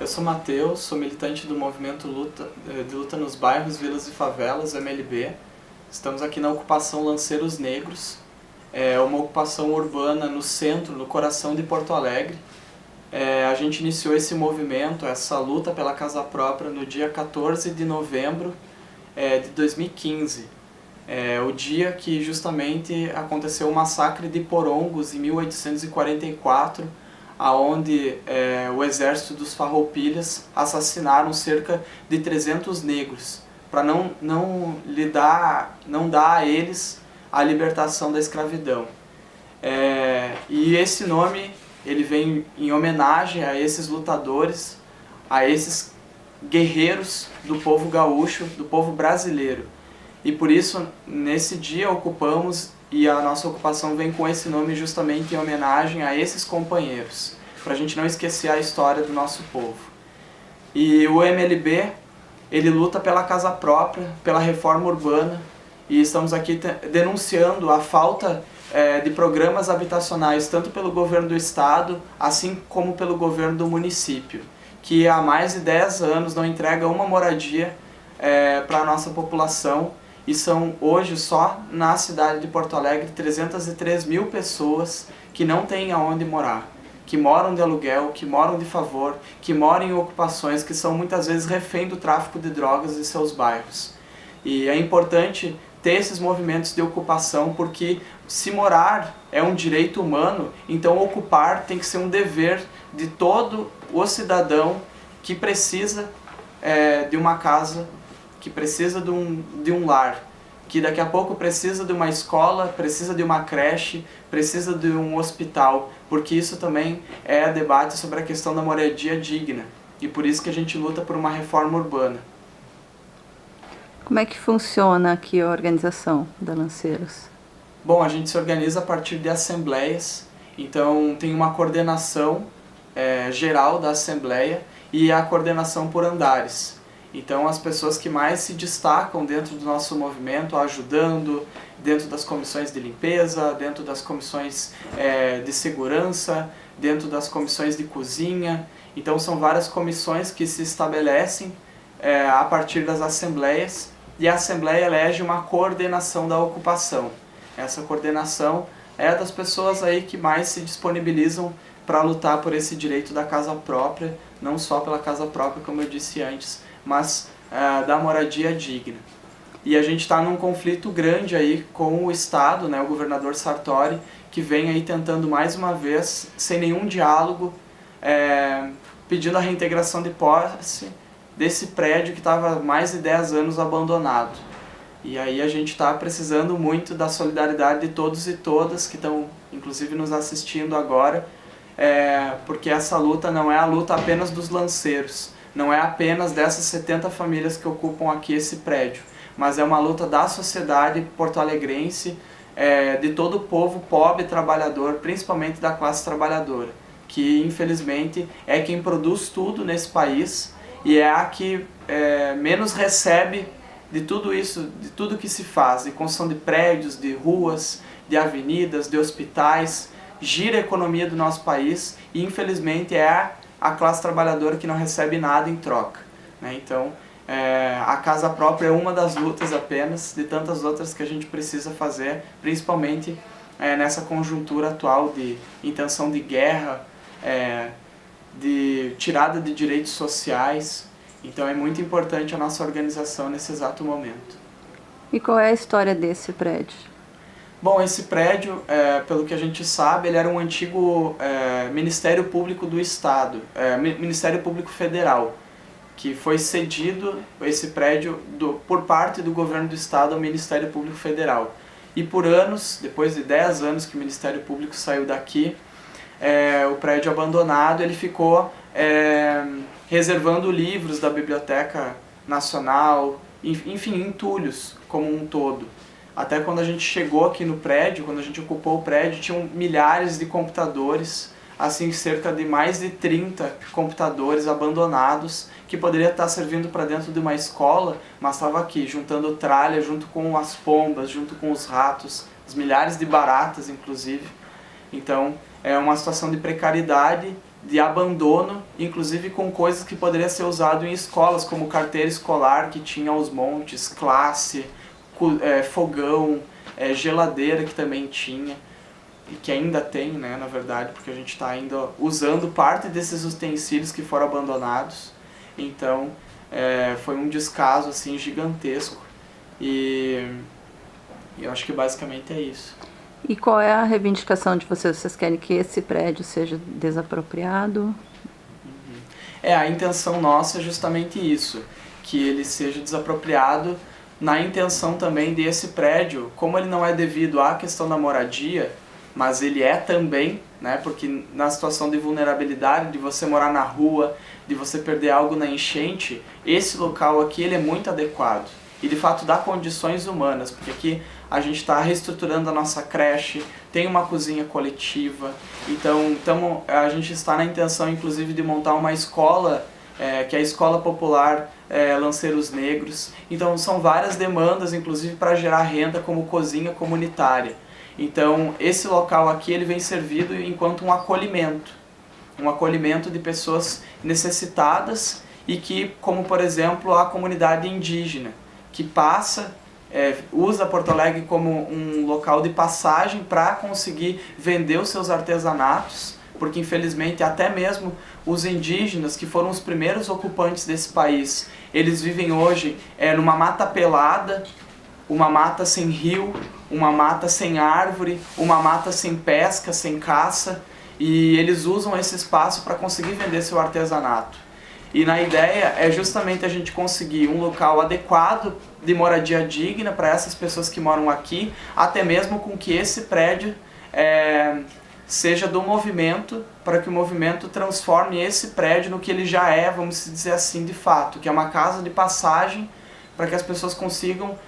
Eu sou Matheus, sou militante do movimento de luta nos bairros, vilas e favelas, MLB. Estamos aqui na ocupação Lanceiros Negros, é uma ocupação urbana no centro, no coração de Porto Alegre. A gente iniciou esse movimento, essa luta pela casa própria no dia 14 de novembro de 2015. O dia que justamente aconteceu o massacre de Porongos em 1844, aonde o exército dos Farroupilhas assassinaram cerca de 300 negros, para não dar a eles a libertação da escravidão. E esse nome ele vem em homenagem a esses lutadores, a esses guerreiros do povo gaúcho, do povo brasileiro. E por isso, nesse dia ocupamos, e a nossa ocupação vem com esse nome justamente em homenagem a esses companheiros, para a gente não esquecer a história do nosso povo. E o MLB, ele luta pela casa própria, pela reforma urbana, e estamos aqui denunciando a falta de programas habitacionais, tanto pelo governo do estado, assim como pelo governo do município, que há mais de 10 anos não entrega uma moradia para a nossa população. E são hoje só na cidade de Porto Alegre 303 mil pessoas que não têm aonde morar, que moram de aluguel, que moram de favor, que moram em ocupações, que são muitas vezes refém do tráfico de drogas em seus bairros. E é importante ter esses movimentos de ocupação, porque se morar é um direito humano, então ocupar tem que ser um dever de todo o cidadão que precisa de uma casa, que precisa de um lar, que daqui a pouco precisa de uma escola, precisa de uma creche, precisa de um hospital, porque isso também é debate sobre a questão da moradia digna, e por isso que a gente luta por uma reforma urbana. Como é que funciona aqui a organização da Lanceiros? Bom, a gente se organiza a partir de assembleias, então tem uma coordenação geral da assembleia e a coordenação por andares. Então as pessoas que mais se destacam dentro do nosso movimento, ajudando dentro das comissões de limpeza, dentro das comissões de segurança, dentro das comissões de cozinha. Então são várias comissões que se estabelecem a partir das assembleias, e a assembleia elege uma coordenação da ocupação. Essa coordenação é das pessoas aí que mais se disponibilizam para lutar por esse direito da casa própria, não só pela casa própria, como eu disse antes, mas da moradia digna. E a gente está num conflito grande aí com o Estado, né, o governador Sartori, que vem aí tentando mais uma vez, sem nenhum diálogo, pedindo a reintegração de posse desse prédio que estava há mais de 10 anos abandonado. E aí a gente está precisando muito da solidariedade de todos e todas que estão, inclusive, nos assistindo agora, porque essa luta não é a luta apenas dos lanceiros, não é apenas dessas 70 famílias que ocupam aqui esse prédio, mas é uma luta da sociedade porto-alegrense, de todo o povo pobre e trabalhador, principalmente da classe trabalhadora, que infelizmente é quem produz tudo nesse país e é a que menos recebe de tudo isso, de tudo que se faz, de construção de prédios, de ruas, de avenidas, de hospitais, gira a economia do nosso país e infelizmente é a classe trabalhadora que não recebe nada em troca, né? Então, a casa própria é uma das lutas apenas, de tantas outras que a gente precisa fazer, principalmente nessa conjuntura atual de intenção de guerra, de tirada de direitos sociais. Então é muito importante a nossa organização nesse exato momento. E qual é a história desse prédio? Bom, esse prédio, pelo que a gente sabe, ele era um antigo Ministério Público do Estado, Ministério Público Federal, que foi cedido esse prédio por parte do governo do Estado ao Ministério Público Federal. E por anos, depois de 10 anos que o Ministério Público saiu daqui, o prédio abandonado, ele ficou reservando livros da Biblioteca Nacional, enfim, entulhos como um todo. Até quando a gente chegou aqui no prédio, quando a gente ocupou o prédio, tinham milhares de computadores, assim, cerca de mais de 30 computadores abandonados, que poderia estar servindo para dentro de uma escola, mas estava aqui, juntando tralha, junto com as pombas, junto com os ratos, as milhares de baratas, inclusive. Então, é uma situação de precariedade, de abandono, inclusive com coisas que poderia ser usado em escolas, como carteira escolar que tinha aos montes, classe, fogão, geladeira que também tinha, e que ainda tem, né, na verdade, porque a gente está ainda usando parte desses utensílios que foram abandonados. Então foi um descaso assim, gigantesco, e eu acho que basicamente é isso. E qual é a reivindicação de vocês? Vocês querem que esse prédio seja desapropriado? A intenção nossa é justamente isso, que ele seja desapropriado, na intenção também desse prédio, como ele não é devido à questão da moradia, mas ele é também, né, porque na situação de vulnerabilidade, de você morar na rua, de você perder algo na enchente, esse local aqui ele é muito adequado. E de fato dá condições humanas, porque aqui a gente está reestruturando a nossa creche, tem uma cozinha coletiva, então a gente está na intenção inclusive de montar uma escola, que é a Escola Popular Lanceiros Negros. Então são várias demandas, inclusive para gerar renda, como cozinha comunitária. Então esse local aqui ele vem servido enquanto um acolhimento de pessoas necessitadas, e que, como por exemplo a comunidade indígena, que passa, usa Porto Alegre como um local de passagem para conseguir vender os seus artesanatos, porque infelizmente até mesmo os indígenas, que foram os primeiros ocupantes desse país, eles vivem hoje numa mata pelada, uma mata sem rio, uma mata sem árvore, uma mata sem pesca, sem caça, e eles usam esse espaço para conseguir vender seu artesanato. E na ideia é justamente a gente conseguir um local adequado de moradia digna para essas pessoas que moram aqui, até mesmo com que esse prédio seja do movimento, para que o movimento transforme esse prédio no que ele já é, vamos dizer assim, de fato, que é uma casa de passagem para que as pessoas consigam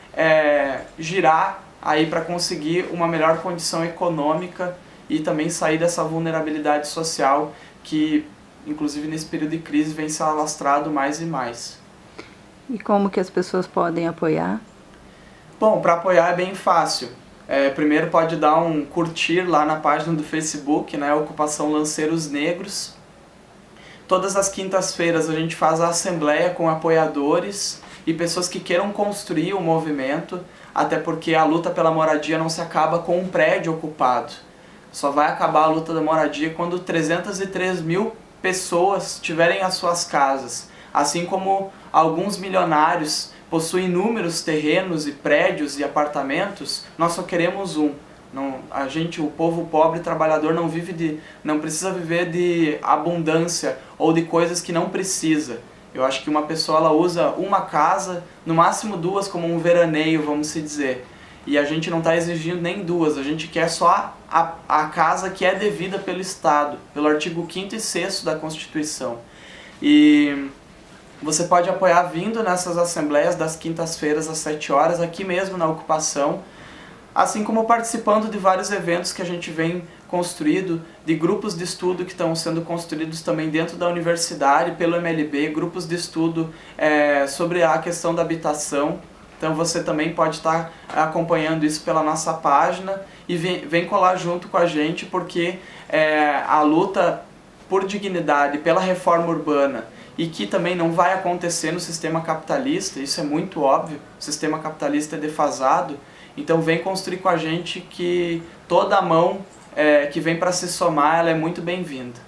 girar aí para conseguir uma melhor condição econômica e também sair dessa vulnerabilidade social que, inclusive nesse período de crise, vem se alastrado mais e mais. E como que as pessoas podem apoiar? Bom, para apoiar é bem fácil. Primeiro pode dar um curtir lá na página do Facebook, né, Ocupação Lanceiros Negros. Todas as quintas-feiras a gente faz a assembleia com apoiadores e pessoas que queiram construir o movimento, até porque a luta pela moradia não se acaba com um prédio ocupado. Só vai acabar a luta da moradia quando 303 mil pessoas tiverem as suas casas, assim como alguns milionários possuem inúmeros terrenos e prédios e apartamentos. Nós só queremos um. O povo pobre trabalhador não precisa viver de abundância ou de coisas que não precisa. Eu acho que uma pessoa ela usa uma casa, no máximo duas, como um veraneio, vamos se dizer. E a gente não está exigindo nem duas, a gente quer só a casa que é devida pelo Estado, pelo artigo 5º e 6º da Constituição. E você pode apoiar vindo nessas assembleias das quintas-feiras às 7 horas, aqui mesmo na Ocupação, assim como participando de vários eventos que a gente vem construído, de grupos de estudo que estão sendo construídos também dentro da universidade, pelo MLB, grupos de estudo sobre a questão da habitação. Então você também pode estar acompanhando isso pela nossa página e vem colar junto com a gente, porque a luta por dignidade, pela reforma urbana, e que também não vai acontecer no sistema capitalista, isso é muito óbvio, o sistema capitalista é defasado, então vem construir com a gente, que toda a mão que vem para se somar, ela é muito bem-vinda.